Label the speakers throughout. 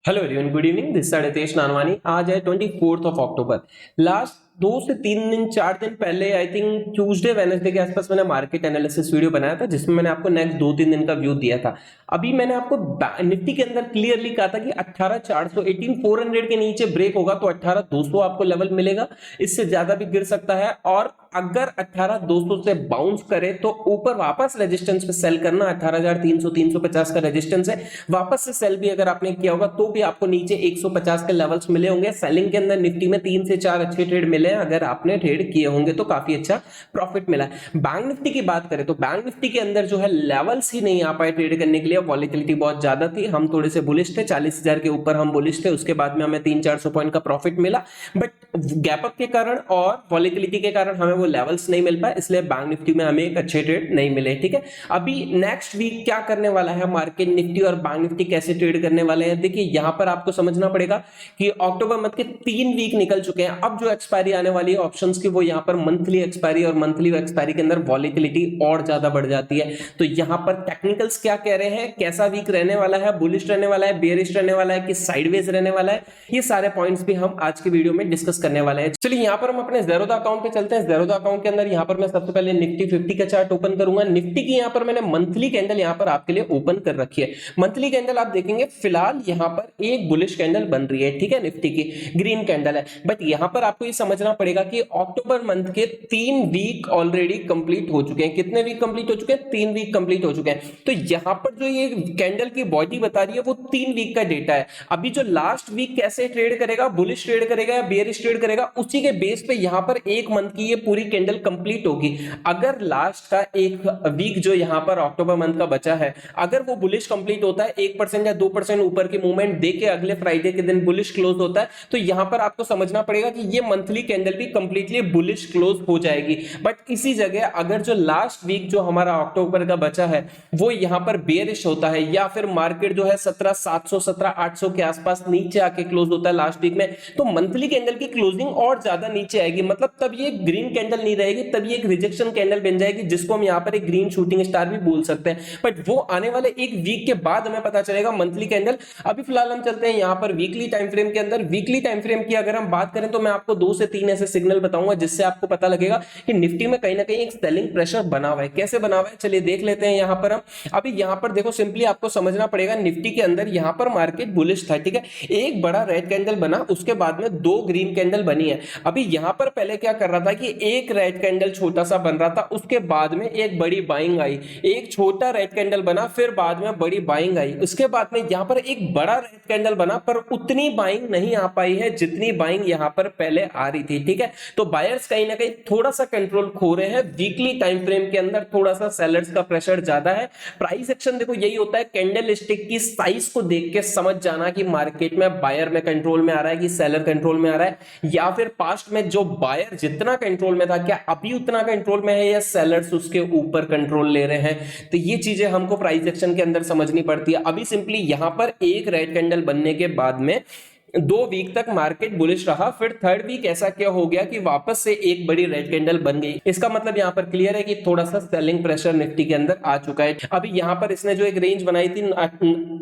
Speaker 1: Hello everyone, good evening. This side Ritesh Nanwani. आज है 24 of October. Last 2 से 3 दिन 4 दिन पहले आई थिंक ट्यूसडे वेडनेसडे के आसपास मैंने मार्केट एनालिसिस वीडियो बनाया था, जिसमें मैंने आपको नेक्स्ट 2-3 दिन का व्यू दिया था। अभी मैंने आपको निफ्टी के अंदर क्लियरली कहा था कि 18,400 18,400 के नीचे ब्रेक होगा तो 18,200 आपको लेवल मिलेगा। इससे ज्यादा भी गिर सकता है, और अगर 18,200 से बाउंस करे तो ऊपर वापस रेजिस्टेंस पे सेल करना। 18,300 350 का रेजिस्टेंस है, वापस से सेल भी अगर आपने किया होगा तो भी आपको नीचे 150 के लेवल्स मिले होंगे। सेलिंग के अंदर निफ्टी में 3 से 4 अच्छे ट्रेड मिले हैं, अगर आपने ट्रेड किए होंगे तो काफी अच्छा प्रॉफिट मिला है। बैंक निफ्टी की बात करें तो बैंक निफ्टी के अंदर जो है लेवल्स ही नहीं आ पाए ट्रेड करने के लिए। वॉलेटिलिटी बहुत ज्यादा थी, हम थोड़े से बुलिश थे, 40,000 के ऊपर हम बुलिश थे। उसके बाद में हमें 300-400 पॉइंट का प्रॉफिट मिला, बट गैप अप के कारण और वॉलेटिलिटी के कारण हमें वो लेवल्स नहीं मिल पाए, इसलिए बैंक निफ्टी में हमें एक अच्छे ट्रेड नहीं मिले। ठीक है, अभी नेक्स्ट वीक क्या करने वाला है मार्केट, निफ्टी और बैंक निफ्टी कैसे ट्रेड करने वाले हैं। देखिए, यहां पर आपको समझना पड़ेगा कि अक्टूबर मंथ के 3 वीक निकल चुके हैं। अब जो एक्सपायरी आने वाली है ऑप्शंस की, वो यहां पर मंथली एक्सपायरी, और मंथली एक्सपायरी के अंदर वॉलेटिलिटी और ज्यादा बढ़ जाती है। तो यहां पर टेक्निकल्स क्या कह रहे हैं, कैसा वीक रहने वाला है, बुलिश रहने वाला है, बेयरिश रहने वाला है कि साइडवेज रहने वाला है, ये सारे पॉइंट्स भी हम आज की वीडियो में डिस्कस करने वाले हैं। चलिए यहां पर हम अपने ज़ेरोधा अकाउंट पे चलते हैं। ज़ेरोधा अकाउंट के अंदर यहां पर मैं सबसे पहले निफ्टी 50 का चार्ट ओपन करूंगा। निफ्टी की यहां पर मैंने मंथली कैंडल यहां पर आपके लिए ओपन कर रखी है। मंथली कैंडल आप देखेंगे फिलहाल यहां पर एक बुलिश कैंडल बन रही है, ठीक है, निफ्टी की ग्रीन कैंडल है। बट यहां पर आपको ये समझना पड़ेगा कि अक्टूबर मंथ के 3 वीक ऑलरेडी कंप्लीट हो चुके हैं। कितने वीक कंप्लीट हो चुके हैं? 3 वीक कंप्लीट हो चुके हैं। तो यहां पर जो ये कैंडल की बॉडी बता रही है वो 3 वीक का डेटा है। अभी जो लास्ट वीक कैसे ट्रेड करेगा, बुलिश ट्रेड करेगा या बेयरिश ट्रेड करेगा, उसी के बेस पे यहां पर एक मंथ की ये पूरी कैंडल कंप्लीट होगी। अगर लास्ट का एक वीक जो यहां पर अक्टूबर मंथ का बचा है, अगर वो बुलिश कंप्लीट होता है, 1% या 2% ऊपर की मूवमेंट देके अगले फ्राइडे के दिन बुलिश क्लोज होता है, तो यहां पर आपको समझना पड़ेगा कि ये मंथली कैंडल भी कंप्लीटली बुलिश क्लोज हो जाएगी। बट इसी जगह अगर जो लास्ट वीक जो हमारा अक्टूबर का बचा है वो यहां पर बेयरिश होता है, या फिर मार्केट जो है 17,700 17,800 के आसपास नीचे आके क्लोज होता है लास्ट वीक में, तो मंथली कैंडल की क्लोजिंग और ज्यादा नीचे आएगी। मतलब तब ये ग्रीन कैंडल नहीं रहेगी, तब ये एक रिजेक्शन कैंडल बन जाएगी, जिसको हम यहां पर एक ग्रीन शूटिंग स्टार भी बोल सकते हैं। बट वो आने वाले एक वीक के बाद हमें पता चलेगा मंथली कैंडल। अभी फिलहाल हम चलते हैं यहां पर वीकली टाइम फ्रेम के अंदर। वीकली टाइम फ्रेम की अगर हम बात करें तो मैं आपको 2 से 3 ऐसे सिग्नल बताऊंगा जिससे आपको पता लगेगा कि निफ्टी में कहीं ना कहीं एक सेलिंग प्रेशर बना हुआ है। कैसे बना हुआ है चलिए देख लेते हैं। यहां पर हम अभी यहां पर देखो, सिंपली आपको समझना पड़ेगा निफ्टी के अंदर यहां पर मार्केट बुलिश था, ठीक है, एक बड़ा रेड कैंडल बना, उसके बाद में 2 ग्रीन कैंडल बनी है। अभी यहां पर पहले क्या कर रहा था कि एक रेड कैंडल छोटा सा बन रहा था, उसके बाद में एक बड़ी बाइंग आई, एक छोटा रेड कैंडल बना, फिर बाद में बड़ी बाइंग आई, उसके बाद में यहां पर एक बड़ा रेड कैंडल बना, पर उतनी बाइंग नहीं आ पाई है जितनी बाइंग यहां पर पहले आ रही थी, ठीक है। तो बायर्स कहीं ना कहीं थोड़ा सा कंट्रोल खो रहे हैं। वीकली टाइम फ्रेम के अंदर थोड़ा सा सेलर्स का प्रेशर ज्यादा है। प्राइस एक्शन देखो यही होता है, कैंडल स्टिक की साइज को देख के समझ जाना कि मार्केट में बायर में कंट्रोल में आ रहा है कि सेलर कंट्रोल में आ रहा है, या फिर पास्ट में जो बायर जितना कंट्रोल में था क्या अभी उतना कंट्रोल में है, या सेलर्स उसके ऊपर कंट्रोल ले रहे हैं। तो ये चीजें हमको प्राइस एक्शन के अंदर समझनी पड़ती है। अभी सिंपली यहां पर एक रेड कैंडल बनने के बाद में 2 वीक तक मार्केट बुलिश रहा, फिर थर्ड वीक ऐसा क्या हो गया कि वापस से एक बड़ी रेड कैंडल बन गई। इसका मतलब यहां पर क्लियर है कि थोड़ा सा सेलिंग प्रेशर निफ्टी के अंदर आ चुका है। अभी यहां पर इसने जो एक रेंज बनाई थी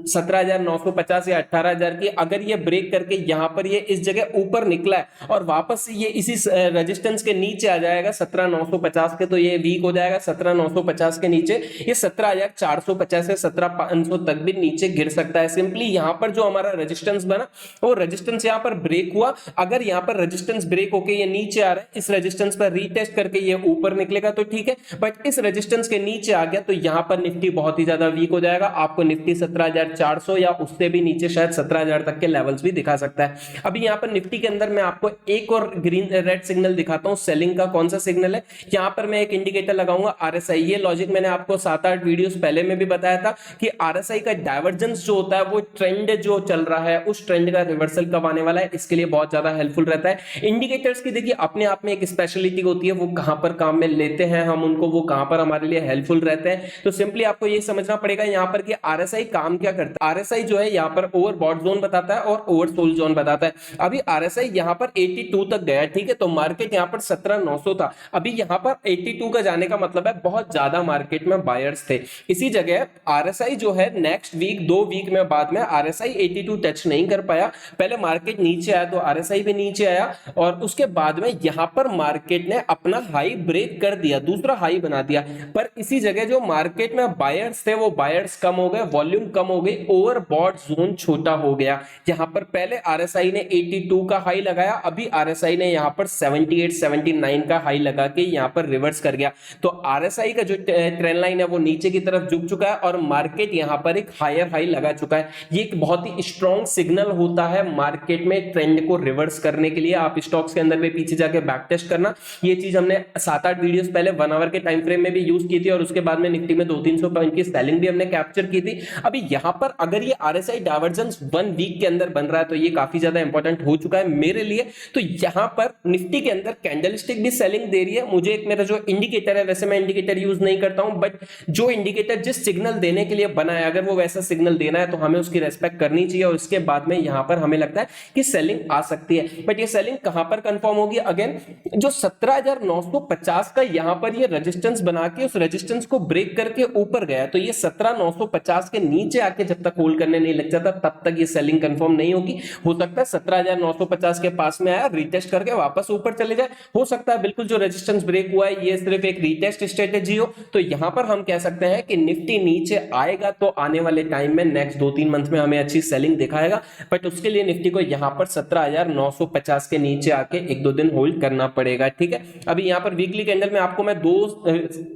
Speaker 1: 17,950 या 18,000 की, अगर ये ब्रेक करके यहां पर ये इस जगह ऊपर निकला है और वापस से ये इसी रेजिस्टेंस के नीचे आ जाएगा 17,950 के, तो ये वीक हो जाएगा 17,950 के नीचे, ये 17,450 से 17,500 तक भी नीचे गिर सकता है। सिंपली यहां पर जो हमारा रेजिस्टेंस बना वो रेजिस्टेंस यहां पर ब्रेक हुआ। अगर यहां पर रेजिस्टेंस ब्रेक होके ये नीचे आ रहा है, इस रेजिस्टेंस पर रीटेस्ट करके ये ऊपर निकलेगा तो ठीक है, बट इस रेजिस्टेंस के नीचे आ गया तो यहां पर निफ्टी बहुत ही ज्यादा वीक हो जाएगा। आपको निफ्टी 17,400 या उससे भी नीचे शायद 17,000 तक के लेवल्स भी दिखा सकता है। अभी यहां पर निफ्टी के अंदर मैं आपको एक और ग्रीन रेड सिग्नल दिखाता हूं सेलिंग का। कौन सा सिग्नल है? यहां पर मैं एक इंडिकेटर लगाऊंगा आरएसआई। ये लॉजिक मैंने आपको 7-8 वीडियोस पहले में भी बताया था कि आरएसआई का डाइवर्जेंस जो होता है वो ट्रेंड जो चल रहा है उस ट्रेंड का रिवर्सल कब आने वाला है, इसके लिए बहुत ज्यादा हेल्पफुल रहता है। इंडिकेटर्स की देखिए अपने आप में एक स्पेशलिटी होती है, वो कहां पर काम में लेते हैं हम उनको, वो कहां पर हमारे लिए हेल्पफुल रहते हैं। तो सिंपली आपको ये समझना पड़ेगा यहां पर कि आरएसआई काम क्या करता है। आरएसआई जो है यहां पर ओवरबॉट जोन बताता है और ओवरसोल्ड जोन बताता है। अभी आरएसआई यहां पर 82 तक गया, ठीक है, तो मार्केट यहां पर 17,900 था। अभी यहां पर 82 का जाने का मतलब है बहुत ज्यादा मार्केट में बायर्स थे। इसी जगह आरएसआई जो है नेक्स्ट वीक 2 वीक में बाद में आरएसआई 82 टच नहीं कर पाया। पहले मार्केट नीचे आया तो आरएसआई भी नीचे आया और उसके बाद में यहां पर मार्केट ने अपना हाई ब्रेक कर दिया, दूसरा हाई बना दिया। पर इसी जगह जो मार्केट में बायर्स थे वो बायर्स कम हो गए, वॉल्यूम कम हो गई, ओवरबॉट जोन छोटा हो गया। यहां पर पहले आरएसआई ने 82 का हाई लगाया, अभी आरएसआई ने यहां पर 78 79 का हाई लगा के यहां पर रिवर्स कर गया। तो आरएसआई का जो ट्रेंड लाइन है वो नीचे की तरफ झुक चुका है और मार्केट यहां पर एक हायर हाई लगा चुका है। ये एक बहुत ही स्ट्रॉन्ग सिग्नल होता है मार्केट में ट्रेंड को रिवर्स करने के लिए। आप स्टॉक्स के अंदर भी पीछे जाके बैक टेस्ट करना, ये चीज हमने 7-8 वीडियोस पहले 1 आवर के टाइम फ्रेम में भी यूज की थी और उसके बाद में निफ्टी में 200-300 पॉइंट की सेलिंग भी हमने कैप्चर की थी। अभी यहां पर अगर ये आरएसआई डाइवर्जेंस 1 वीक के अंदर बन रहा है तो ये काफी ज्यादा इंपॉर्टेंट हो चुका है मेरे लिए। तो यहां पर निफ्टी के अंदर कैंडलस्टिक भी सेलिंग दे रही है मुझे। एक मेरा जो इंडिकेटर है, वैसे मैं इंडिकेटर यूज नहीं करता हूं, बट जो इंडिकेटर जिस सिग्नल देने के लिए बना है अगर वो वैसा सिग्नल देना है तो हमें उसकी रेस्पेक्ट करनी चाहिए और उसके बाद में यहां पर हमें लगता है कि सेलिंग आ सकती है। बट ये सेलिंग कहां पर कंफर्म होगी, अगेन जो 17,950 का यहां पर ये रेजिस्टेंस बना के उस रेजिस्टेंस को ब्रेक करके ऊपर गया, तो ये 17,950 के नीचे आके जब तक होल्ड करने नहीं लग जाता तब तक ये सेलिंग कंफर्म नहीं होगी। हो सकता है 17,950 के पास में आया, रीटेस्ट करके वापस ऊपर चले जाए, हो सकता है बिल्कुल जो रेजिस्टेंस ब्रेक हुआ है ये सिर्फ एक रीटेस्ट स्ट्रेटेजी हो। तो यहां पर हम कह सकते हैं कि निफ्टी नीचे आएगा तो आने वाले टाइम में नेक्स्ट 2-3 मंथ में हमें अच्छी सेलिंग दिखाएगा, बट उसके लिए निफ्टी को यहां पर 17,950 के नीचे आके 1-2 दिन होल्ड करना पड़ेगा, ठीक है। अभी यहां पर वीकली कैंडल में आपको मैं 2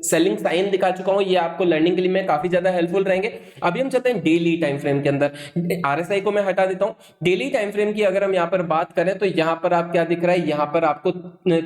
Speaker 1: सेलिंग साइन दिखा चुका हूं, ये आपको लर्निंग के लिए में काफी ज्यादा हेल्पफुल रहेंगे। अभी हम चलते हैं डेली टाइम फ्रेम के अंदर। आरएसआई को मैं हटा देता हूं। डेली टाइम फ्रेम की अगर हम यहां पर बात करें तो यहां पर आप क्या दिख रहा है, यहां पर आपको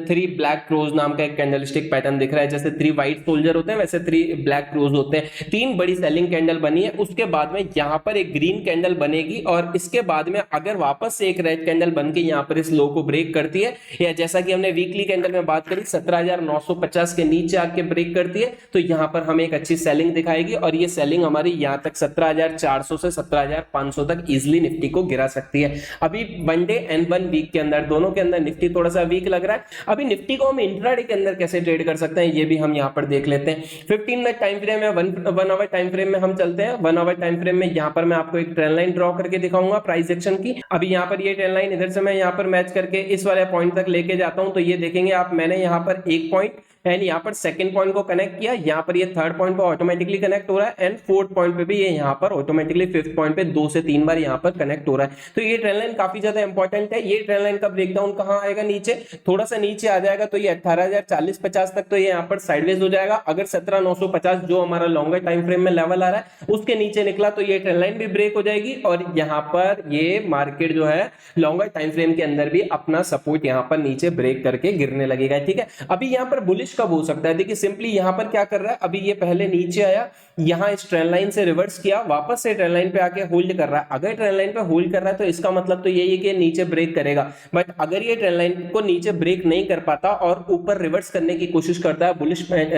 Speaker 1: 3 ब्लैक क्रोज नाम का एक कैंडलस्टिक पैटर्न दिख रहा है। जैसे 3 व्हाइट सोल्जर होते हैं वैसे 3 ब्लैक क्रोज होते हैं। 3 बड़ी सेलिंग कैंडल बनी है, उसके बाद में यहां पर एक ग्रीन कैंडल बनेगी और इसके बाद में अगर वापस से एक रेड कैंडल बन के यहां पर इस लो को ब्रेक करती है, या जैसा कि हमने वीकली कैंडल में बात करी 17,950 के नीचे आके ब्रेक करती है, तो यहां पर हमें एक अच्छी सेलिंग दिखाएगी और ये सेलिंग हमारी यहां तक 17,400 से 17,500 तक इजीली निफ्टी को गिरा सकती है। अभी 1 डे एंड 1 वीक के अंदर दोनों के अंदर निफ्टी थोड़ा सा वीक लग रहा है। अभी निफ्टी को हम इंट्राडे के अंदर कैसे ट्रेड कर सकते हैं ये भी हम यहां पर देख लेते हैं। 15 मिनट टाइम फ्रेम है, 1 आवर टाइम फ्रेम में हम चलते हैं। 1 आवर टाइम फ्रेम में यहां पर मैं आपको एक ट्रेंड लाइन ड्रॉ करके दिखाऊंगा प्राइस एक्शन की। अभी यहां पर ये ट्रेंड लाइन इधर से मैं यहां पर मैच करके इस वाले पॉइंट तक लेके जाता हूं, तो ये देखेंगे आप मैंने यहां पर एक पॉइंट एंड यहाँ पर सेकंड पॉइंट को कनेक्ट किया, यहाँ पर ये थर्ड पॉइंट पर ऑटोमेटिकली कनेक्ट हो रहा है एंड फोर्थ पॉइंट पे भी ये यहाँ पर ऑटोमेटिकली फिफ्थ पॉइंट पे 2 से 3 बार यहाँ पर कनेक्ट हो रहा है। तो ये ट्रेंड लाइन काफी ज्यादा इंपॉर्टेंट है। ये ट्रेंड लाइन का ब्रेकडाउन कहाँ आएगा, नीचे थोड़ा सा नीचे आ जाएगा तो ये 18,040-50 तक तो ये यहाँ पर साइडवेज हो जाएगा। अगर 17,950 जो हमारा लॉन्गर टाइम फ्रेम में लेवल आ रहा है उसके नीचे निकला तो ये ट्रेंड लाइन भी ब्रेक हो जाएगी और यहाँ पर ये मार्केट जो है लॉन्गर टाइम फ्रेम के अंदर भी अपना सपोर्ट यहाँ पर नीचे ब्रेक करके गिरने लगेगा, ठीक है। अभी यहाँ पर बुलिश कब हो सकता है, देखिए सिंपली यहां पर क्या कर रहा है, अभी ये पहले नीचे आया, यहां इस ट्रेंड लाइन से रिवर्स किया, वापस से ट्रेंड लाइन पे आके होल्ड कर रहा है। अगर ट्रेंड लाइन पे होल्ड कर रहा है तो इसका मतलब तो यही है कि नीचे ब्रेक करेगा, बट अगर ये ट्रेंड लाइन को नीचे ब्रेक नहीं कर पाता और ऊपर रिवर्स करने की कोशिश करता है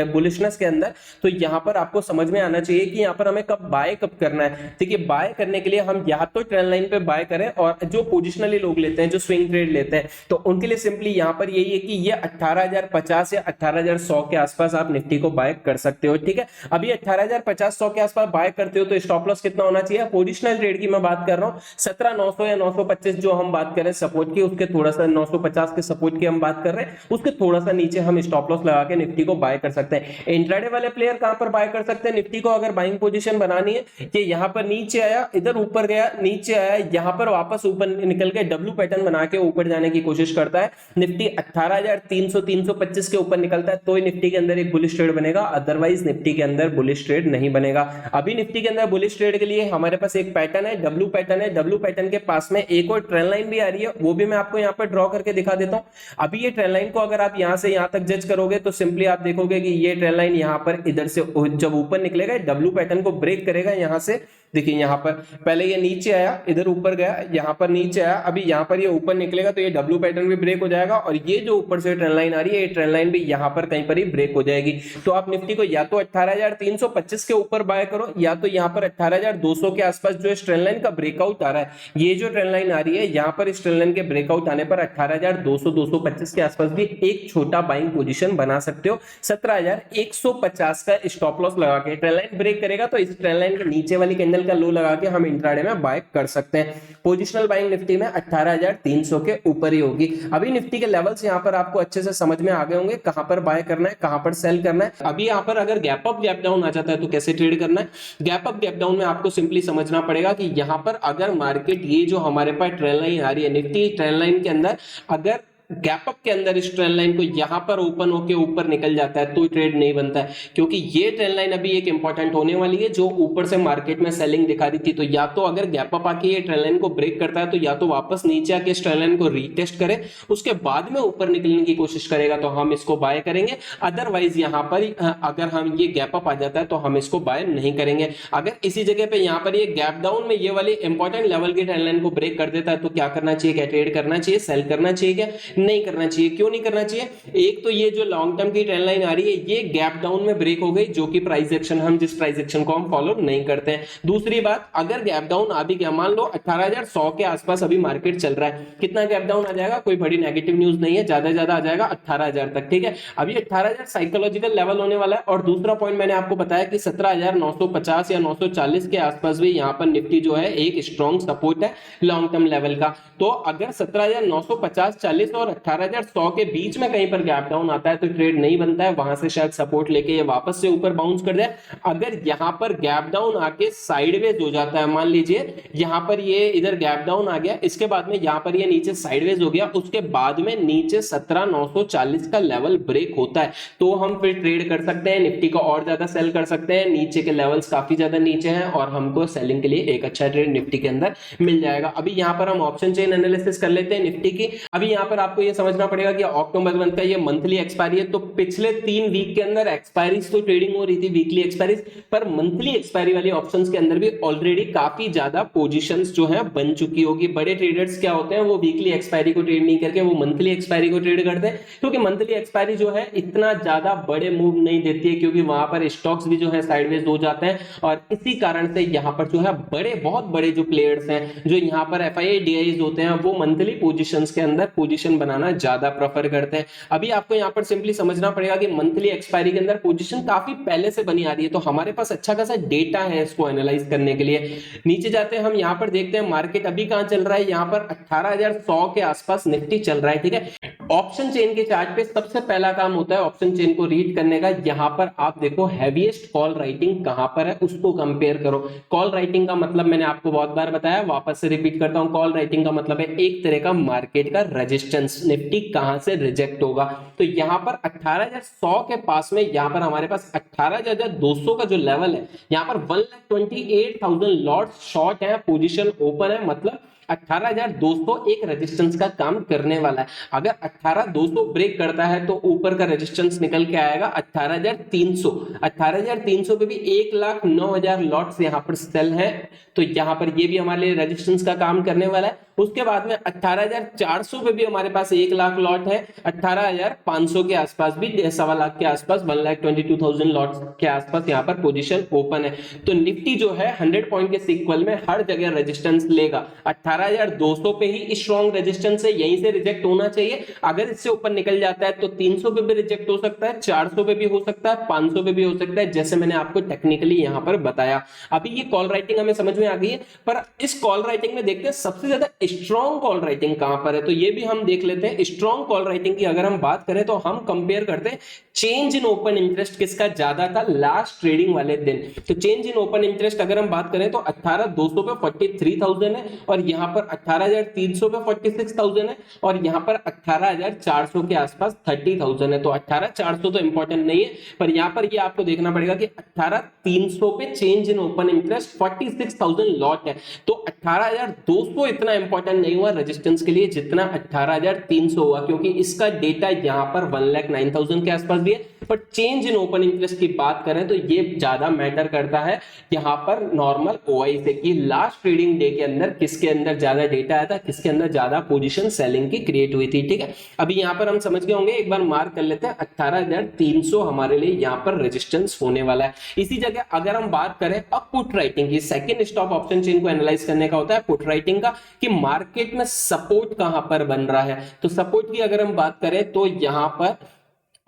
Speaker 1: बुलिशनेस के अंदर, तो यहां पर आपको समझ में आना चाहिए कि यहां पर हमें कब बाय कब करना है। देखिए बाय करने के लिए हम या तो ट्रेंड लाइन पे बाय करें, और जो पोजिशनली लोग लेते हैं, जो स्विंग ट्रेड लेते हैं, तो उनके लिए सिंपली यहां पर यही है कि ये 18,050 या 18,100 के आसपास आप निफ्टी को बाय कर सकते हो, ठीक है। अभी 18,050-100 के आसपास बाय करते हो तो स्टॉप लॉस कितना होना चाहिए, पोजिशनल ट्रेड की मैं बात कर रहा हूं 17,900 या 925 जो हम बात कर रहे हैं सपोर्ट की, उसके थोड़ा सा 950 के सपोर्ट की हम बात कर रहे हैं, उसके थोड़ा सा नीचे हम स्टॉप लॉस लगा के निफ्टी को बाय कर सकते हैं। इंट्राडे वाले प्लेयर कहां पर बाय कर सकते हैं निफ्टी को, अगर बाइंग पोजीशन बनानी है कि यहां पर नीचे आया, इधर ऊपर गया, नीचे आया, यहां पर वापस ऊपर निकल के डब्ल्यू पैटर्न बना के ऊपर जाने की कोशिश करता है, निफ्टी 18,300-325 के ऊपर निकलता है तो निफ्टी के अंदर एक बुलिश ट्रेड बनेगा, अदरवाइज निफ्टी के अंदर बुलिश ट्रेड नहीं बनेगा। अभी निफ्टी के अंदर बुलिश ट्रेड के लिए हमारे पास एक पैटर्न है, डब्ल्यू पैटर्न है, डब्ल्यू पैटर्न के पास में एक और ट्रेंड लाइन भी आ रही है, वो भी मैं आपको यहां पर ड्रॉ करके दिखा देता हूं। अभी ये ट्रेंड लाइन को अगर आप यहां से यहां तक जज करोगे तो सिंपली आप देखोगे कि ये ट्रेंड लाइन यहां पर इधर से जब ऊपर निकलेगा, डब्ल्यू पैटर्न को ब्रेक करेगा यहां से, देखिए यहाँ पर पहले ये नीचे आया, इधर ऊपर गया, यहाँ पर नीचे आया, अभी यहाँ पर ये ऊपर निकलेगा तो ये डब्ल्यू पैटर्न भी ब्रेक हो जाएगा और ये जो ऊपर से ट्रेंड लाइन आ रही है ये ट्रेंड लाइन भी यहाँ पर कहीं पर ही ब्रेक हो जाएगी। तो आप निफ्टी को या तो 18,325 के ऊपर बाय करो या तो यहाँ पर 18,200 के आसपास जो इस ट्रेंड लाइन का ब्रेकआउट आ रहा है, ये जो ट्रेंड लाइन आ रही है यहाँ पर इस ट्रेंड लाइन के ब्रेकआउट आने पर 18,200 225 के आसपास भी एक छोटा बाइंग पोजीशन बना सकते हो। 17,150 का स्टॉप लॉस लगा के ट्रेंड लाइन ब्रेक करेगा तो इस ट्रेंड लाइन के नीचे वाली कैंडल का लो लगा के हम इंट्राडे में बाय कर सकते हैं। पोजिशनल बाइंग निफ्टी में 18,300 के ऊपर ही होगी। अभी निफ्टी के लेवल्स यहाँ पर आपको अच्छे से समझ में आ गए होंगे, कहां पर बाय करना है, कहां पर सेल करना है। अभी यहाँ पर अगर गैप अप गैप डाउन आ जाता है तो कैसे ट्रेड करना है। गैप अप गैप डाउन में आपको सिंपली समझना पड़ेगा कि यहाँ पर अगर मार्केट ये जो हमारे पास ट्रेंड लाइन आ रही है निफ्टी ट्रेंड लाइन के अंदर अगर गैप अप के अंदर इस ट्रेंड लाइन को यहां पर ओपन होके ऊपर निकल जाता है तो ट्रेड नहीं बनता है, क्योंकि ये ट्रेंड लाइन अभी एक इंपॉर्टेंट होने वाली है जो ऊपर से मार्केट में सेलिंग दिखा रही थी। तो या तो अगर गैप अप आके ये ट्रेंड लाइन को ब्रेक करता है तो या तो वापस नीचे आके इस ट्रेंड लाइन को रीटेस्ट करे, उसके बाद में ऊपर निकलने की कोशिश करेगा तो हम इसको बाय करेंगे। अदरवाइज यहाँ पर अगर हम ये गैप अप आ जाता है तो हम इसको बाय नहीं करेंगे। अगर इसी जगह पे यहाँ पर ये गैप डाउन में ये वाली इंपॉर्टेंट लेवल की ट्रेंड लाइन को ब्रेक कर देता है तो क्या करना चाहिए, क्या ट्रेड करना चाहिए, सेल करना चाहिए, क्या नहीं करना चाहिए। क्यों नहीं करना चाहिए, एक तो ये जो लॉन्ग टर्म की ट्रेंड लाइन आ रही है ये गैप डाउन में ब्रेक हो गई, जो कि प्राइस एक्शन हम जिस प्राइस एक्शन को हम फॉलो नहीं करते हैं। दूसरी बात, अगर गैप डाउन आ भी गया, मान लो 18,100 के आसपास अभी मार्केट चल रहा है, कितना गैप डाउन आ जाएगा, कोई बड़ी नेगेटिव न्यूज नहीं है, ज्यादा ज्यादा आ जाएगा 18,000 तक, ठीक है। अभी 18,000 साइकोलॉजिकल लेवल होने वाला है। और दूसरा पॉइंट मैंने आपको बताया कि 17,950 या 940 के आसपास भी यहाँ पर निफ्टी जो है एक स्ट्रॉन्ग सपोर्ट है लॉन्ग टर्म लेवल का। तो अगर 17,950 40 और 18,100 के बीच में कहीं पर गैप डाउन आता है तो ट्रेड नहीं बनता है, वहां से शायद सपोर्ट लेके ये वापस से ऊपर बाउंस कर जाए। अगर यहां पर गैप डाउन आके साइडवेज हो जाता है, मान लीजिए यहां पर ये इधर गैप डाउन आ गया, इसके बाद में यहां पर ये नीचे साइडवेज हो गया, उसके बाद में नीचे 17,940 का लेवल ब्रेक होता है तो हम फिर ट्रेड कर सकते हैं, निफ्टी को और ज्यादा सेल कर सकते हैं। नीचे के लेवल्स काफी ज्यादा नीचे हैं और हमको सेलिंग के लिए एक अच्छा ट्रेड निफ्टी के अंदर मिल जाएगा। अभी यहां पर हम ऑप्शन चेन एनालिसिस कर लेते हैं निफ्टी की। अभी यहां पर आपको ये समझना पड़ेगा कि अक्टूबर मंथ का ये मंथली एक्सपायरी है, तो पिछले 3 वीक के अंदर एक्सपायरीज तो ट्रेडिंग हो रही थी वीकली एक्सपायरीज, पर मंथली एक्सपायरी वाली ऑप्शंस के अंदर भी ऑलरेडी काफी ज्यादा पोजीशंस जो है बन चुकी होगी। बड़े ट्रेडर्स क्या होते हैं, वो वीकली एक्सपायरी को ट्रेड नहीं करके वो मंथली एक्सपायरी को ट्रेड करते हैं, क्योंकि मंथली एक्सपायरी जो है इतना ज्यादा बड़े मूव नहीं देती है, क्योंकि वहां पर स्टॉक्स भी जो है साइडवेज हो जाते हैं और इसी कारण से यहां पर जो है बड़े बहुत बड़े जो प्लेयर्स हैं, जो यहां पर एफआईआई डीआईज होते हैं, वो मंथली पोजीशंस के अंदर पोजीशन बनाना ज्यादा प्रेफर करते हैं। अभी आपको यहां पर सिंपली समझना पड़ेगा कि मंथली एक्सपायरी के अंदर पोजीशन काफी पहले से बनी आ रही है, तो हमारे पास अच्छा खासा डेटा है इसको एनालाइज करने के लिए। नीचे जाते हैं हम, यहां पर देखते हैं मार्केट अभी कहां चल रहा है, यहां पर 18,100 के आसपास निफ्टी चल रहा है, ठीक है। ऑप्शन चेन के चार्ट पे सबसे पहला काम होता है ऑप्शन चेन को रीड करने का। यहां पर आप देखो हैवीएस्ट कॉल राइटिंग कहां पर है, उसको कंपेयर करो। कॉल राइटिंग का मतलब मैंने आपको बहुत बार बताया, वापस से रिपीट करता हूं, कॉल राइटिंग का मतलब है एक तरह का मार्केट का रेजिस्टेंस, निफ्टी कहां से रिजेक्ट होगा। तो यहां पर 18,100 के पास में यहां पर हमारे पास 18,200 का जो लेवल है, यहां पर 1,28,000 लॉट्स शॉर्ट है, पोजीशन ओपन है, मतलब 18,200 एक रेजिस्टेंस का काम करने वाला है। अगर 18,200 ब्रेक करता है तो ऊपर का रेजिस्टेंस निकल के आएगा 18,300। 18,300 पे भी 1,09,000 लॉट्स यहां पर सेल है, तो यहां पर ये भी हमारे लिए रेजिस्टेंस का काम करने वाला है। उसके बाद में 18,400 पे भी हमारे पास 1,00,000 लॉट है, 18,500 के आसपास भी 1.25 लाख के आसपास 1,22,000 लॉट्स के आसपास यहां पर पोजीशन ओपन है। तो निफ्टी जो है 100 पॉइंट के सीक्वल में हर जगह रेजिस्टेंस लेगा। 18,200 पे ही स्ट्रॉन्ग रेजिस्टेंस है, यहीं से रिजेक्ट होना चाहिए। अगर इससे ऊपर निकल जाता है तो 300 पे भी रिजेक्ट हो सकता है, 400 पे भी हो सकता है, 500 पे भी हो सकता है, जैसे मैंने आपको टेक्निकली यहां पर बताया। अभी ये कॉल राइटिंग हमें समझ में आ गई है, पर इस कॉल राइटिंग में देखते हैं सबसे ज्यादा स्ट्रॉन्ग कॉल राइटिंग कहां पर है, तो ये भी हम देख लेते हैं। स्ट्रॉन्ग कॉल राइटिंग की अगर हम बात करें तो हम कंपेयर करते हैं चेंज इन ओपन इंटरेस्ट किसका ज्यादा था लास्ट ट्रेडिंग वाले दिन। तो चेंज इन ओपन इंटरेस्ट अगर हम बात करें तो 18,200 पे 43,000 है, और यहां पर 18,300 पे 46,000 है, और यहां पर 18,400 के आसपास 30,000 है। तो 18,400 तो इंपॉर्टेंट नहीं है, पर यहां पर ये आपको देखना पड़ेगा कि 18,300 पे change in open interest 46,000 lot है, तो 18,200 इतना इंपॉर्टेंट इंपॉर्टेंट नहीं हुआ रेजिस्टेंस के लिए जितना 18,300 हुआ, क्योंकि इसका डेटा यहां पर 1,09,000 के आसपास भी है। But change in open interest की बात करें तो ये ज्यादा मैटर करता है यहां पर नॉर्मल ओआई से, कि लास्ट ट्रेडिंग डे के अंदर किसके अंदर ज्यादा डेटा आया था, किसके अंदर ज्यादा पोजीशन सेलिंग की क्रिएट हुई थी। ठीक है, अभी यहां पर हम समझ गए होंगे, एक बार मार्क कर लेते हैं 18,300 हमारे लिए यहां पर रेजिस्टेंस होने वाला है। इसी जगह अगर हम बात करें अब पुट राइटिंग की, सेकंड स्टॉप ऑप्शन चेन को एनालाइज करने का होता है पुट राइटिंग का, कि मार्केट में सपोर्ट कहां पर बन रहा है। तो सपोर्ट की अगर हम बात करें तो यहां पर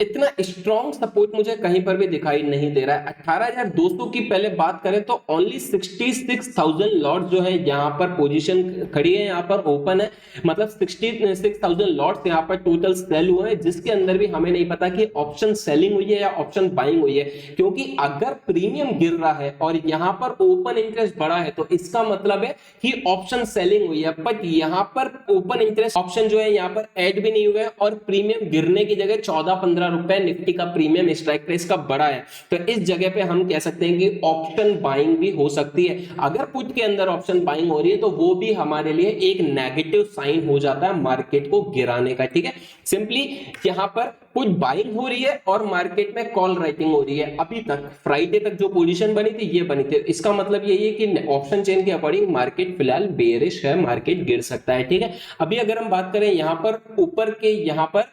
Speaker 1: इतना स्ट्रॉन्ग सपोर्ट मुझे कहीं पर भी दिखाई नहीं दे रहा है। 18,200 की पहले बात करें तो ओनली 66,000 लॉट्स जो है यहां पर पोजीशन खड़ी है, यहां पर ओपन है, मतलब 66,000 लॉट्स यहां पर टोटल सेल हुए हैं, जिसके अंदर भी हमें नहीं पता कि ऑप्शन सेलिंग हुई है या ऑप्शन बाइंग हुई है। क्योंकि अगर प्रीमियम गिर रहा है और यहां पर ओपन इंटरेस्ट बढ़ा है तो इसका मतलब है कि ऑप्शन सेलिंग हुई है। बट यहां पर ओपन इंटरेस्ट ऑप्शन जो है यहां पर ऐड भी नहीं हुए और प्रीमियम गिरने की जगह 14-15 रुपए निफ्टी का प्रीमियम स्ट्राइक प्राइस का बड़ा है। तो इस जगह पे हम कह सकते हैं कि ऑप्शन बाइंग भी हो सकती है। अगर पुट के अंदर ऑप्शन बाइंग हो रही है तो वो भी हमारे लिए एक नेगेटिव साइन हो जाता है मार्केट को गिराने का। ठीक है, सिंपली यहां पर पुट बाइंग हो रही है और मार्केट में कॉल राइटिंग हो रही है। अभी तक फ्राइडे तक जो पोजीशन बनी थी ये बनी थी, इसका मतलब यही है कि ऑप्शन चेन के अकॉर्डिंग मार्केट फिलहाल बेयरिश है, मार्केट गिर सकता है। ठीक है, अभी अगर हम बात करें यहां पर ऊपर के यहां पर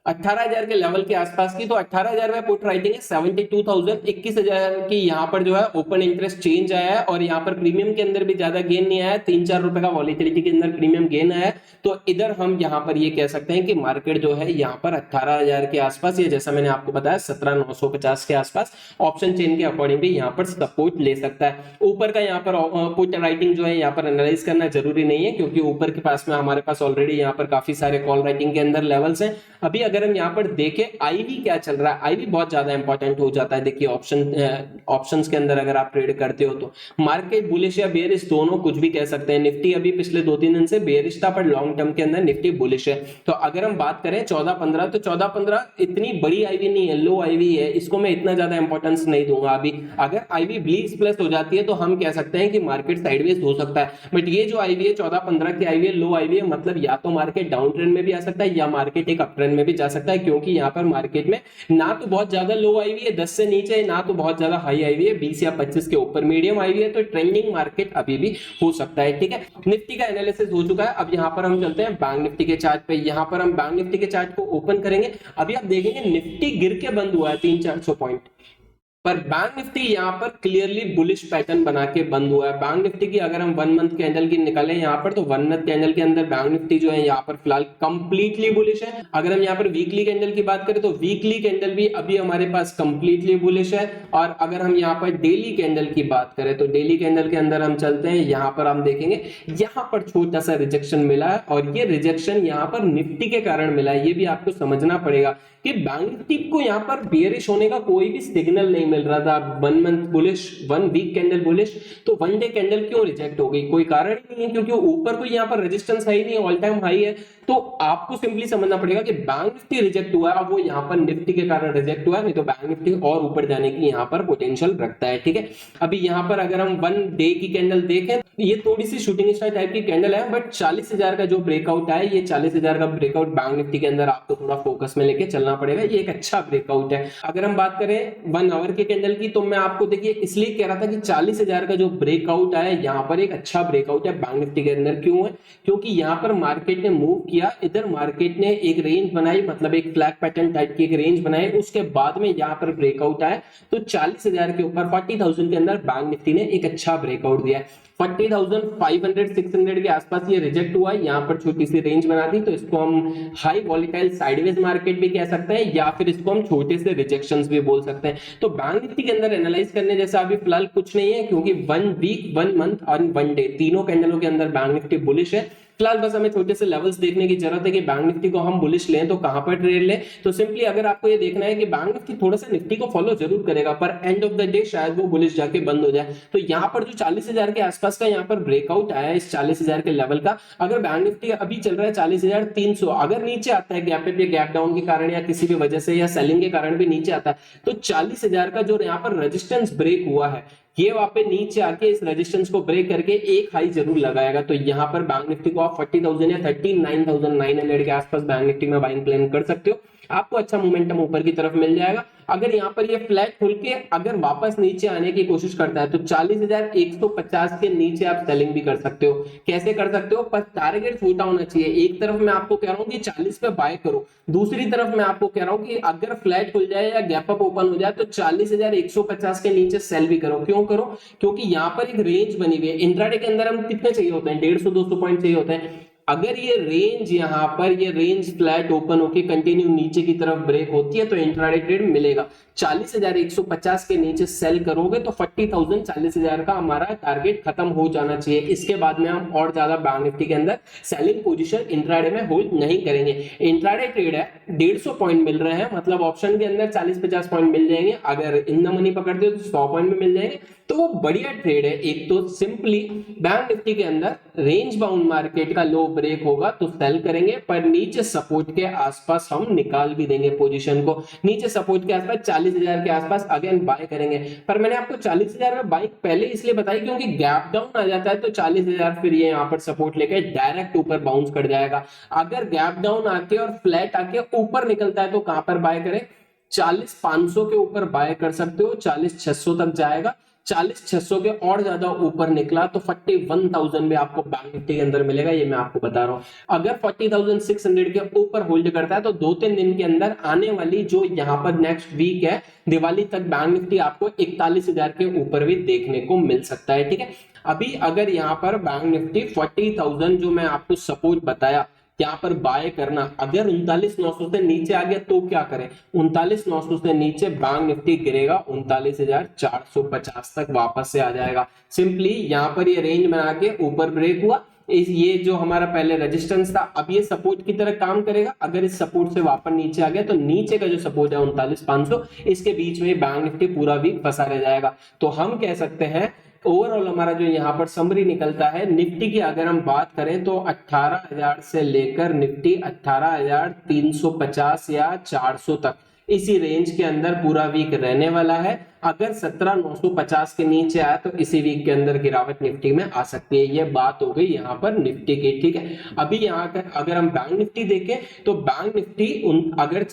Speaker 1: 18,000 के लेवल के आसपास की, तो 18,000 में पुट राइटिंग है 72,000, 21,000 की यहाँ पर जो है ओपन इंटरेस्ट चेंज आया है और यहाँ पर प्रीमियम के अंदर भी ज्यादा गेन नहीं आया, 3-4 रुपए का वॉलेटिलिटी के अंदर प्रीमियम गेन आया। तो इधर हम यहाँ पर ये कह सकते हैं कि मार्केट जो है यहाँ पर 18,000 के आसपास, ये जैसा मैंने आपको बताया 17,950 के आसपास ऑप्शन चेन के अकॉर्डिंग भी यहाँ पर सपोर्ट ले सकता है। ऊपर का यहाँ पर पुट राइटिंग जो है यहाँ पर एनालाइज करना जरूरी नहीं है, क्योंकि ऊपर के पास में हमारे पास ऑलरेडी यहाँ पर काफी सारे कॉल राइटिंग के अंदर लेवल्स हैं। अभी अगर हम यहाँ पर देखें आईवी क्या चल रहा है, आईवी बहुत ज्यादा इंपॉर्टेंट हो जाता है। देखिए ऑप्शंस के अंदर अगर आप ट्रेड करते हो तो मार्केट बुलिश या बेयरिश दोनों कुछ भी कह सकते हैं। निफ्टी अभी पिछले 2-3 दिन से बेयरिश था, पर लॉन्ग टर्म के अंदर निफ्टी बुलिश है। तो अगर हम बात करें 14-15, तो 14-15 इतनी बड़ी आईवी नहीं है, लो आईवी है, इसको मैं इतना ज्यादा इंपॉर्टेंस नहीं दूंगा। अभी अगर आईवी 20 प्लस हो जाती है तो हम कह सकते हैं कि मार्केट साइडवेज हो सकता है। बट ये जो आईवी है 14-15 की आईवी है, लो आईवी है, मतलब या तो मार्केट डाउन ट्रेंड में भी आ सकता है या मार्केट एक अप ट्रेंड में भी जा सकता है। क्योंकि यहाँ पर मार्केट में ना तो बहुत ज्यादा लो आई हुई है 10 से नीचे, ना तो बहुत ज्यादा हाई आई हुई है 20 या 25 के ऊपर, मीडियम आई हुई है। तो ट्रेंडिंग मार्केट अभी भी हो सकता है। ठीक है, निफ्टी का एनालिसिस हो चुका है। अब यहाँ पर हम चलते हैं बैंक निफ्टी के चार्ट पे। यहाँ पर हम बैंक निफ्टी के चार्ट को ओपन करेंगे। अभी आप देखेंगे निफ्टी गिर के बंद हुआ है 300-400 पॉइंट, पर बैंक निफ्टी यहां पर क्लियरली बुलिश पैटर्न बना के बंद हुआ है। बैंक निफ्टी की अगर हम 1 मंथ कैंडल की निकालें यहां पर, तो 1 मंथ कैंडल के अंदर बैंक निफ्टी जो है यहां पर फिलहाल कंप्लीटली बुलिश है। अगर हम यहां पर वीकली कैंडल की बात करें तो वीकली कैंडल भी अभी हमारे पास कंप्लीटली बुलिश है। और अगर हम यहां पर डेली कैंडल की बात करें तो डेली कैंडल के अंदर हम चलते हैं, यहां पर हम देखेंगे यहां पर छोटा सा रिजेक्शन मिला है और ये रिजेक्शन यहां पर निफ्टी के कारण मिला है। ये भी आपको समझना पड़ेगा कि बैंक निफ्टी को यहां पर बेयरिश होने का कोई भी सिग्नल नहीं मिल रहा था। 1 month bullish, 1 week candle bullish, तो 1 डे कैंडल क्यों रिजेक्ट हो गई? कोई कारण ही नहीं है, क्योंकि ऊपर कोई यहां पर रेजिस्टेंस हाई नहीं है, ऑल टाइम हाई है। तो आपको सिंपली समझना पड़ेगा कि बैंक निफ्टी रिजेक्ट हुआ है, अब वो यहां पर निफ्टी के कारण रिजेक्ट हुआ है, नहीं तो बैंक निफ्टी और ऊपर जाने की यहां पर पोटेंशियल रखता है। ठीक है, अभी यहां पर अगर हम 1 डे की कैंडल देखें, ये थोड़ी सी शूटिंग स्टार टाइप की कैंडल है, बट 40,000 का जो ब्रेकआउट है, ये 40,000 का ब्रेकआउट बैंक निफ्टी के अंदर आपको थोड़ा फोकस में लेके चलना पड़ेगा। ये एक अच्छा ब्रेकआउट है। अगर हम बात करें 1 आवर के कैंडल की, तो मैं आपको देखिए इसलिए कह रहा था कि 40,000 का जो ब्रेकआउट आया यहां पर एक अच्छा ब्रेकआउट है बैंक निफ्टी के अंदर। क्यों है? क्योंकि यहां पर मार्केट ने मूव किया, इधर मार्केट ने एक रेंज बनाई, मतलब एक फ्लैग पैटर्न टाइप की एक रेंज बनाई, उसके बाद में यहां पर ब्रेकआउट आया। तो 40,000 के ऊपर 40,000 के अंदर बैंक निफ्टी ने एक अच्छा ब्रेकआउट दिया है। 40,500-600 के आसपास ये रिजेक्ट हुआ है, यहाँ पर छोटी सी रेंज बना दी, तो इसको हम हाई वॉलेटाइल साइडवेज मार्केट भी कह सकते हैं, या फिर इसको हम छोटे से रिजेक्शंस भी बोल सकते हैं। तो बैंक निफ्टी के अंदर एनालाइज करने जैसा अभी फिलहाल कुछ नहीं है, क्योंकि 1 वीक, 1 मंथ और 1 डे तीनों कैंडलों के अंदर बैंक निफ्टी बुलिश है। फिलहाल बस हमें छोटे से लेवल्स देखने की जरूरत है कि बैंक निफ्टी को हम बुलिश लें तो कहां पर ट्रेड लें। तो सिंपली अगर आपको ये देखना है कि बैंक निफ्टी थोड़ा सा निफ्टी को फॉलो जरूर करेगा, पर एंड ऑफ द डे शायद वो बुलिश जाके बंद हो जाए। तो यहाँ पर जो 40,000 के आसपास का यहाँ पर ब्रेकआउट आया है इस 40,000 के लेवल का, अगर बैंक निफ्टी अभी चल रहा है 40,300, अगर नीचे आता है गैप पे, गैप डाउन के कारण या किसी भी वजह से या सेलिंग के कारण भी नीचे आता है, तो 40,000 का जो यहाँ पर रेजिस्टेंस ब्रेक हुआ है ये वहां पे नीचे आके इस रेजिस्टेंस को ब्रेक करके एक हाई जरूर लगाएगा। तो यहाँ पर बैंक निफ्टी को आप 40,000 या 39,900 के आसपास बैंक निफ्टी में बाइंग प्लान कर सकते हो, आपको अच्छा मोमेंटम ऊपर की तरफ मिल जाएगा। अगर यहाँ पर ये फ्लैट खुल के अगर वापस नीचे आने की कोशिश करता है तो 40,150 के नीचे आप सेलिंग भी कर सकते हो। कैसे कर सकते हो, पर टारगेट छोटा होना चाहिए। एक तरफ मैं आपको कह रहा हूँ कि 40 पे बाय करो, दूसरी तरफ मैं आपको कह रहा हूँ कि अगर फ्लैट खुल जाए या गैप अप ओपन हो जाए तो 40,150 के नीचे सेल भी करो। क्यों करो, क्योंकि यहाँ पर एक रेंज बनी हुई है। इंट्राडे के अंदर हम कितने चाहिए होते हैं, 150-200 पॉइंट चाहिए होते हैं। अगर ये रेंज यहाँ पर ये रेंज फ्लैट ओपन होके कंटिन्यू नीचे की तरफ ब्रेक होती है तो इंट्राडे ट्रेड मिलेगा। 40,150 के नीचे सेल करोगे तो 40,000 40,000 का हमारा टारगेट खत्म हो जाना चाहिए। इसके बाद में हम और ज्यादा बैंक निफ्टी के अंदर सेलिंग पोजीशन इंट्राडे में होल्ड नहीं करेंगे। इंट्राडे ट्रेड है, 150 पॉइंट मिल रहे हैं, मतलब ऑप्शन के अंदर 40-50 पॉइंट मिल जाएंगे। अगर इन द मनी पकड़ते हो तो 100 पॉइंट में मिल जाएंगे, तो वो बढ़िया ट्रेड है। एक तो सिंपली बैंक निफ्टी के अंदर रेंज बाउंड मार्केट का लो ब्रेक होगा तो सेल करेंगे, पर नीचे सपोर्ट के आसपास हम निकाल भी देंगे पोजीशन को। नीचे सपोर्ट के आसपास 40,000 के आसपास अगेन बाय करेंगे। पर मैंने आपको 40,000 में बाइक पहले इसलिए बताई क्योंकि गैप डाउन आ जाता है तो 40,000 फिर ये यहाँ पर सपोर्ट लेके डायरेक्ट ऊपर बाउंस कर जाएगा। अगर गैप डाउन आके और फ्लैट आके ऊपर निकलता है तो कहां पर बाय करें, 40,500 के ऊपर बाय कर सकते हो, 40,600 तक जाएगा। 40,600 के और ज्यादा ऊपर निकला तो 41,000 में आपको बैंक निफ्टी के अंदर मिलेगा, ये मैं आपको बता रहा हूं। अगर 40,600 के ऊपर होल्ड करता है तो 2-3 दिन के अंदर आने वाली जो यहाँ पर नेक्स्ट वीक है दिवाली तक बैंक निफ्टी आपको 41,000 के ऊपर भी देखने को मिल सकता है। ठीक है, अभी अगर यहाँ पर बैंक निफ्टी 40,000 जो मैं आपको सपोर्ट बताया यहाँ पर बाय करना, अगर 39,900 से नीचे आ गया तो क्या करें, 39,900 से नीचे बैंक निफ्टी गिरेगा, 39,450 तक वापस से आ जाएगा। सिंपली यहाँ पर ये रेंज बना के ऊपर ब्रेक हुआ, इस ये जो हमारा पहले रेजिस्टेंस था अब ये सपोर्ट की तरह काम करेगा। अगर इस सपोर्ट से वापस नीचे आ गया तो नीचे का जो सपोर्ट है 39,500, इसके बीच में बैंक निफ्टी पूरा वीक फंसा रह जाएगा। तो हम कह सकते हैं ओवरऑल हमारा जो यहाँ पर समरी निकलता है निफ्टी की अगर हम बात करें तो 18,000 से लेकर निफ्टी 18,350 या 400 तक इसी रेंज के अंदर पूरा वीक रहने वाला है। अगर 17,950 के नीचे आया तो इसी वीक के अंदर गिरावट निफ्टी में आ सकती है। ये बात हो गई यहाँ पर निफ्टी की। ठीक है, अभी यहाँ पर अगर हम बैंक निफ्टी देखें तो बैंक निफ्टी अगर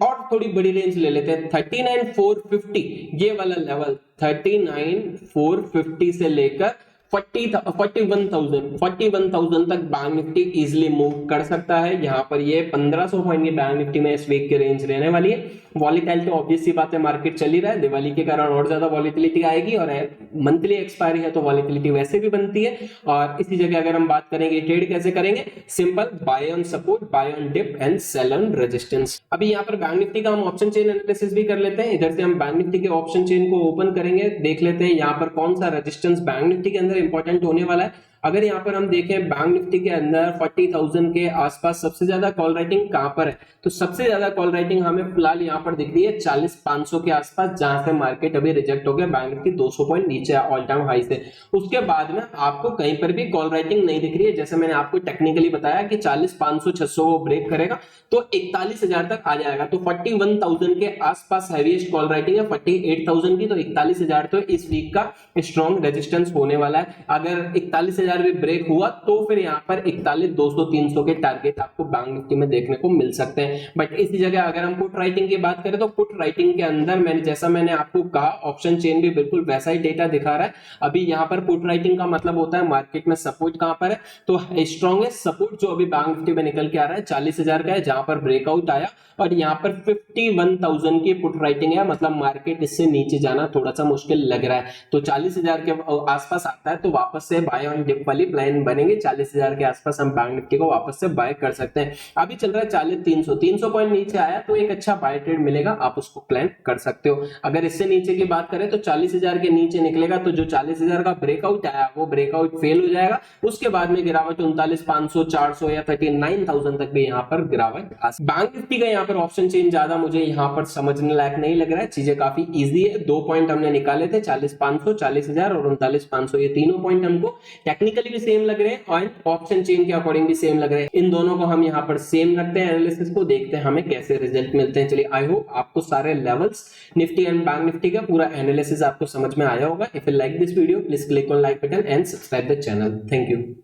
Speaker 1: और थोड़ी बड़ी रेंज ले लेते हैं 39,450, ये वाला लेवल 39,450 से लेकर 41,000 तक बैंक निफ्टी इजिली मूव कर सकता है। यहाँ पर ये 1,500 पॉइंट की बैंक निफ्टी में इस वीक की रेंज रहने वाली है। वॉलीटिलिटी ऑब्वियस सी बात है, मार्केट चल ही रहा है, दिवाली के कारण और ज्यादा वॉलीटिलिटी आएगी और मंथली एक्सपायरी है तो वॉलीटिलिटी वैसे भी बनती है। और इसी जगह अगर हम बात करेंगे ट्रेड कैसे करेंगे, simple buy on support, buy on dip and sell on resistance. अभी यहाँ पर बैंक निफ्टी का हम ऑप्शन चेन एनालिसिस भी कर लेते हैं। इधर से हम बैंक निफ्टी के ऑप्शन चेन को ओपन करेंगे, देख लेते हैं यहाँ पर कौन सा रेजिस्टेंस बैंक निफ्टी के अंदर इंपॉर्टेंट होने वाला है। अगर यहाँ पर हम देखें बैंक निफ्टी के अंदर 40,000 के आसपास सबसे ज्यादा कॉल राइटिंग कहां पर है, तो सबसे ज्यादा कॉल राइटिंग हमें फिलहाल यहाँ पर दिख रही है 40,500 के आसपास, जहां से मार्केट अभी रिजेक्ट हो गया, बैंक निफ्टी 200 पॉइंट नीचे ऑल टाइम हाई से। उसके बाद में आपको कहीं पर भी कॉल राइटिंग नहीं दिख रही है। जैसे मैंने आपको टेक्निकली बताया कि 40,500-600 वो ब्रेक करेगा तो 41,000 तक आ जाएगा। तो 41,000 के आसपास हैवीएस्ट कॉल राइटिंग है 48,000 की, तो 41,000 तो इस वीक का स्ट्रॉन्ग रेजिस्टेंस होने वाला है। अगर 41,000 भी ब्रेक हुआ तो फिर यहाँ पर 41,200-300 के टारगेट आपको बैंक निफ्टी में देखने को मिल सकते हैं। बट इसी जगह अगर हम पुट राइटिंग की बात करें तो पुट राइटिंग के अंदर मैंने आपको कहा ऑप्शन चेन भी बिल्कुल वैसा ही डेटा दिखा रहा है। अभी यहाँ पर पुट राइटिंग का मतलब होता है मार्केट में सपोर्ट कहां पर है, तो स्ट्रॉन्गेस्ट सपोर्ट जो अभी बैंक निफ्टी में निकल के आ रहा है 40,000 का है, जहां पर ब्रेकआउट आया और यहाँ पर 51,000 की पुट राइटिंग है, मतलब मार्केट इससे नीचे जाना थोड़ा सा मुश्किल लग रहा है। तो 40,000 के आसपास आता है तो वापस से बाय ऑन डिप वाली प्लान बनेंगे। 40,000 के आसपास हम बैंक निफ्टी को वापस से बाय कर सकते हैं। अभी चल रहा है 40,300 पॉइंट नीचे आया तो एक अच्छा बाय ट्रेड मिलेगा, आप उसको प्लान कर सकते हो। अगर इससे नीचे की बात करें तो 40,000 के नीचे निकलेगा तो जो 40,000 का ब्रेकआउट आया वो ब्रेकआउट फेल हो जाएगा। उसके बाद में गिरावट 39,500, 400 या 39,000 तक भी यहाँ पर गिरावट आ सकती है। बैंक निफ्टी का यहाँ पर ऑप्शन चेन ज्यादा मुझे यहाँ पर समझने लायक नहीं लग रहा है, चीजें काफी इजी है। 2 पॉइंट हमने निकाले थे 40,500, 40,000 और 39,500, ये तीनों पॉइंट हमको टेक्निकल टेक्निकली भी सेम लग रहे हैं और ऑप्शन चेन के अकॉर्डिंग भी सेम लग रहे हैं। इन दोनों को हम यहाँ पर सेम रखते हैं एनालिसिस को, देखते हैं हमें कैसे रिजल्ट मिलते हैं। चलिए आई होप आपको सारे levels Nifty and bank Nifty का पूरा एनालिसिस आपको समझ में आया होगा। If you like this video please click on like button and subscribe the channel. Thank you.